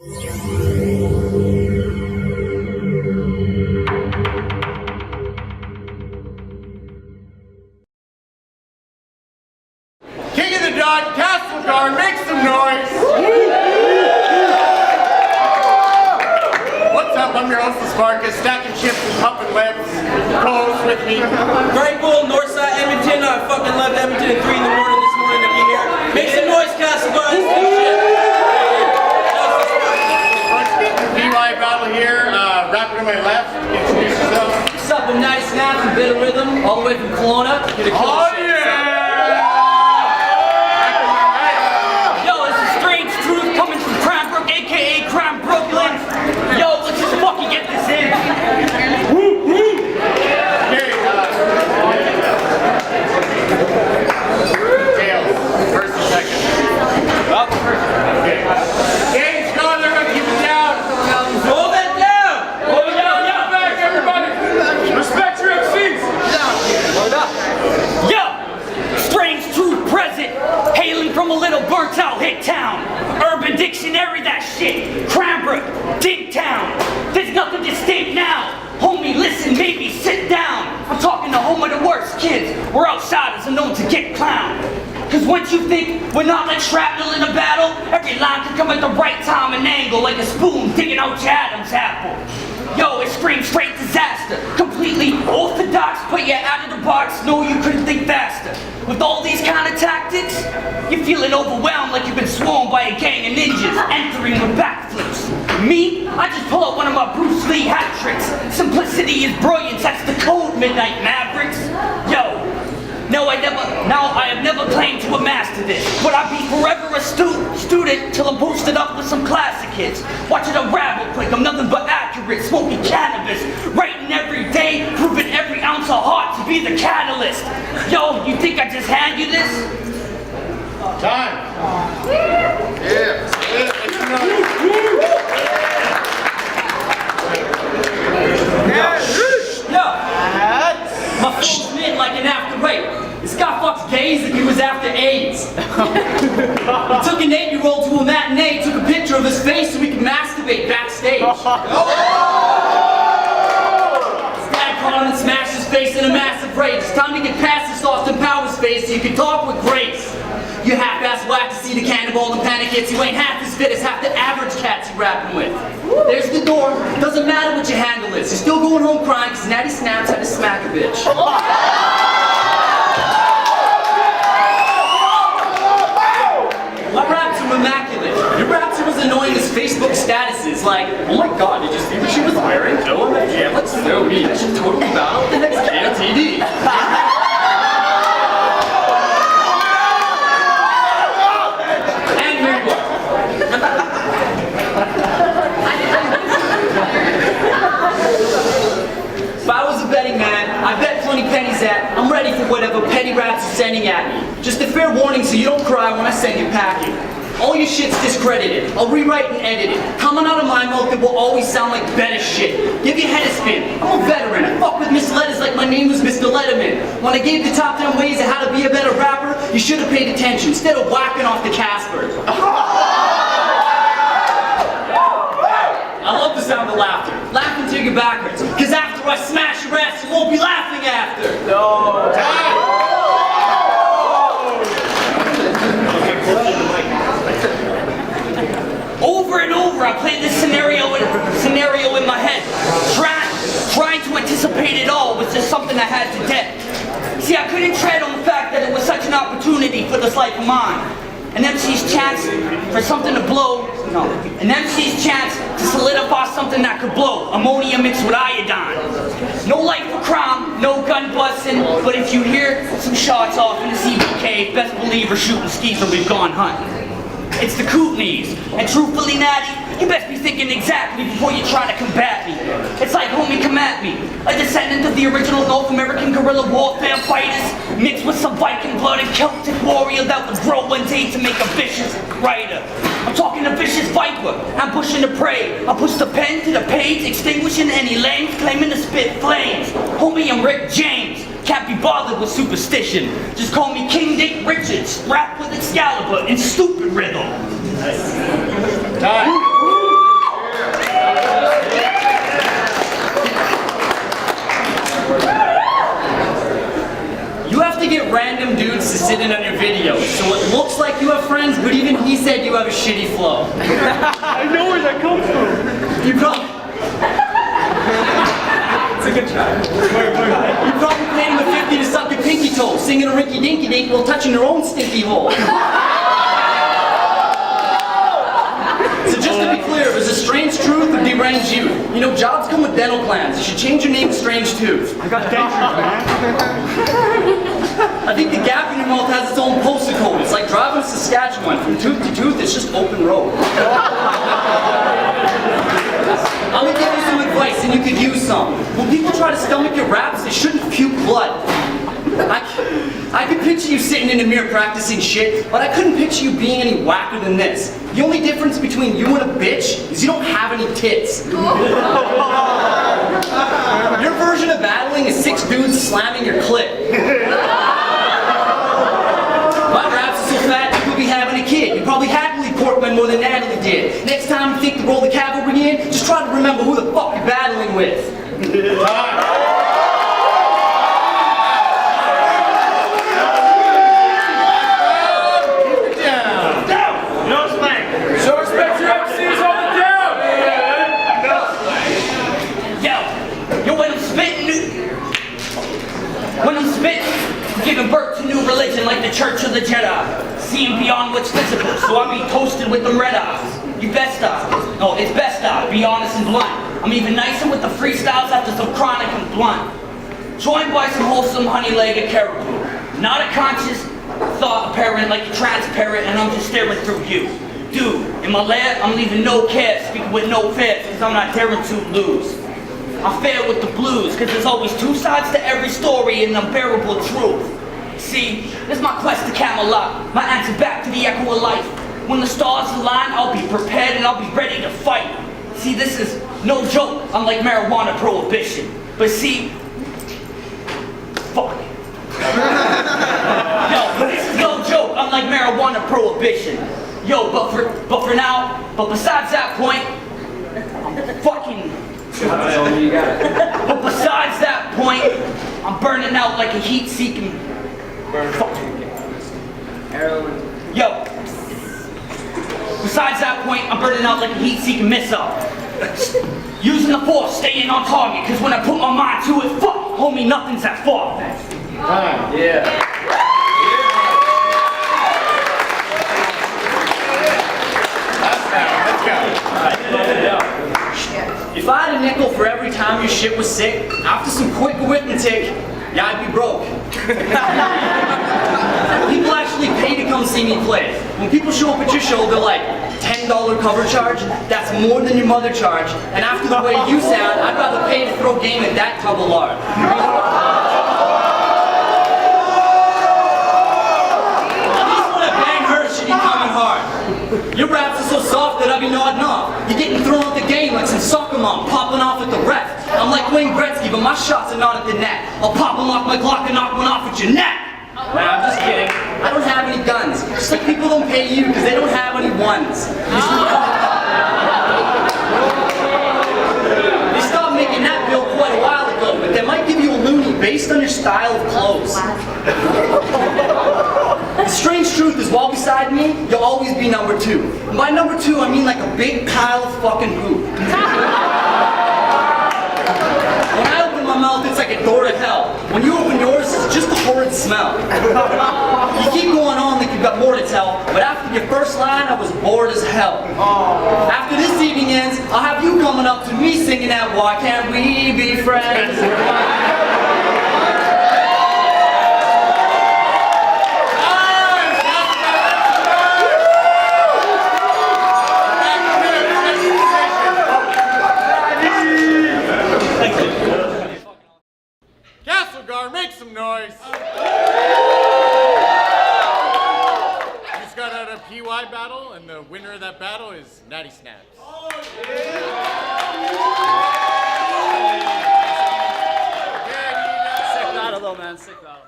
King of the Dog, Castle Guard, make some noise! What's up? I'm your host, Sparkus, stacking chips and pumping webs. Co-host with me. Great Bull, Northside, Edmonton. I fucking left Edmonton at 3 in the morning this morning to be here. Make some noise, Castle Guard. BY Battle here, rapper to my left. Introduce yourself. What's up? I'm Natty from Bit of Rhythm, all the way from Kelowna. Oh yeah! AKA Crime Brooklyn. Yo, let's just fucking get this in. Woo, woo. Okay, tails, first and second. Up. Okay. Game's gone, they're gonna keep it down. Hold that down. Hold it down, get back, everybody. Respect your MCs. Hold up. Yo, strange truth present, hailing from a little burnt out hit town. Urban Dictionary, that shit. Cranbrook, Dinktown. There's nothing distinct now. Homie, listen, maybe sit down. I'm talking to home of the worst kids. We're outsiders and known to get clowned. Cause once you think we're not like shrapnel in a battle, every line can come at the right time and angle, like a spoon digging out your Adam's apple. Yo, it screams straight disaster. Completely orthodox, but you're out of the box. No, you couldn't think faster. With all these kind of tactics, you're feeling overwhelmed like you've been swarmed by a gang of ninjas entering with backflips. Me, I just pull out one of my Bruce Lee hat tricks. Simplicity is brilliance, that's the code, Midnight Mavericks. Yo, no, I have never claimed to have mastered this, but I'll be forever a student till I'm boosted up with some classic hits. Watch it unravel quick, I'm nothing but accurate, smoking cannabis, writing every day, proving every ounce of heart to be the catalyst. Yo, you think I just hand you this? Time. Yeah. Yo, my phone's mid like an after eight. This guy fucks gays like he was after AIDS. He took an 8-year-old to a matinee, took a picture of his face so we could masturbate backstage. His dad caught him and smashed his face in a massive rage. It's time to get past this Austin Powers face so you can talk with grace. You half-ass whack to see the cannonball and panic hits. You ain't half as fit as half the average cats you rapping with. There's the door. Doesn't matter what your handle is. You're still going home crying because Natty Snaps had to smack a bitch. My raps are immaculate. Your raps are as annoying as Facebook statuses like, oh my god, did you see what she was wearing? Oh my god, let's so mean. I should totally battle the next KOTD. If I was a betting man, I bet 20 pennies that I'm ready for whatever petty raps are sending at me. Just a fair warning so you don't cry when I send you packing. All your shit's discredited. I'll rewrite and edit it. Coming out of my mouth, it will always sound like better shit. Give your head a spin. I'm a veteran. I fuck with misletters like my name was Mr. Letterman. When I gave the top 10 ways of how to be a better rapper, you should have paid attention instead of whacking off the Casper. I love the sound of laughter. Laugh until you get backwards. Cause after I smash your ass, you won't be laughing after. No. Over and over, I played this scenario in my head. Trying to anticipate it all was just something I had to get. See, I couldn't tread on the fact that it was such an opportunity for this life of mine. An MC's chance for something to blow, an MC's chance to solidify something that could blow, ammonia mixed with iodine. No life for crime, no gun busting, but if you hear some shots off in the CBK, best believe we're shooting skis and we've gone hunting. It's the Kootenays, and truthfully, Natty, you best be thinking exactly before you try to combat me. It's like, homie, come at me. A descendant of the original North American guerrilla warfare fighters, mixed with some Viking blood and Celtic warrior that would grow one day to make a vicious writer. I'm talking a vicious viper, ambushing the prey. I push the pen to the page, extinguishing any lanes, claiming to spit flames. Homie, I'm Rick James. Can't be bothered with superstition. Just call me King Dick Richards, rap with Excalibur and stupid rhythm. Time. to get random dudes to sit in on your videos, so it looks like you have friends, but even he said you have a shitty flow. I know where that comes from. You probably... It's a good try. You probably paid him a 50 to suck your pinky toe, singing a rinky dinky dink while touching your own stinky hole. So just to be clear, is a strange truth or deranged youth? You know, jobs come with dental plans. You should change your name to Strange Tooth. I got dentures, man. I think the gap in your mouth has its own postal code. It's like driving to Saskatchewan. From tooth to tooth, it's just open road. I'm gonna give you some advice and you could use some. When people try to stomach your raps, they shouldn't puke blood. I could picture you sitting in the mirror practicing shit, but I couldn't picture you being any whacker than this. The only difference between you and a bitch is you don't have any tits. Your version of battling is 6 dudes slamming your clit. My raps are so fat you could be having a kid. You probably happily Portman more than Natalie did. Next time you think to roll the cavalry in, just try to remember who the fuck you're battling with. Giving birth to new religion like the Church of the Jedi. Seeing beyond what's visible, so I be toasted with them red eyes. You best die. No, it's best die. Be honest and blunt. I'm even nicer with the freestyles after some chronic and blunt. Joined by some wholesome honey-legged caribou. Not a conscious thought apparent like a transparent, and I'm just staring through you. Dude, in my lab, I'm leaving no care, speaking with no fear, because I'm not daring to lose. I fair with the blues, because there's always 2 sides to every story and unbearable truth. See, this is my quest to Camelot, my answer back to the echo of life. When the stars align, I'll be prepared and I'll be ready to fight. See, this is no joke, unlike marijuana prohibition. But see, fuck. Yo, this is no joke, unlike marijuana prohibition. Yo, but for now, but besides that point, I'm fucking... But besides that point, I'm burning out like a heat-seeking... Yo, besides that point, I'm burning out like a heat-seeking missile. Using the force, staying on target, because when I put my mind to it, fuck, homie, nothing's that far. Yeah. If I had a nickel for every time your shit was sick, after some quick arithmetic, yeah, I'd be broke. People actually pay to come see me play. When people show up at your show, they're like, $10 cover charge? That's more than your mother charge. And after the way you sound, I'd rather pay to throw game at that tub of lard. At least when I bang her, she be coming hard. Your raps are so soft that I be nodding off. You're getting thrown out the game like some soccer mom popping off at the ref. I'm like Wayne Gretzky, but my shots are not at the net. I'll pop and lock my Glock and knock one off at your neck. Nah, I'm just kidding. I don't have any guns. Just like people don't pay you because they don't have any ones. They stopped making that bill quite a while ago, but they might give you a loonie based on your style of clothes. The strange truth is, while beside me, you'll always be number 2. And by number 2, I mean like a big pile of fucking poop. When I open my mouth, it's like a door to hell. When you open yours, it's just a horrid smell. You keep going on like you've got more to tell, but after your first line, I was bored as hell. After this evening ends, I'll have you coming up to me singing that "Why Can't We Be Friends?" Make some noise. Just got out a PY battle, and the winner of that battle is Natty Snaps. Oh, yeah. Sick battle though, man. Sick battle.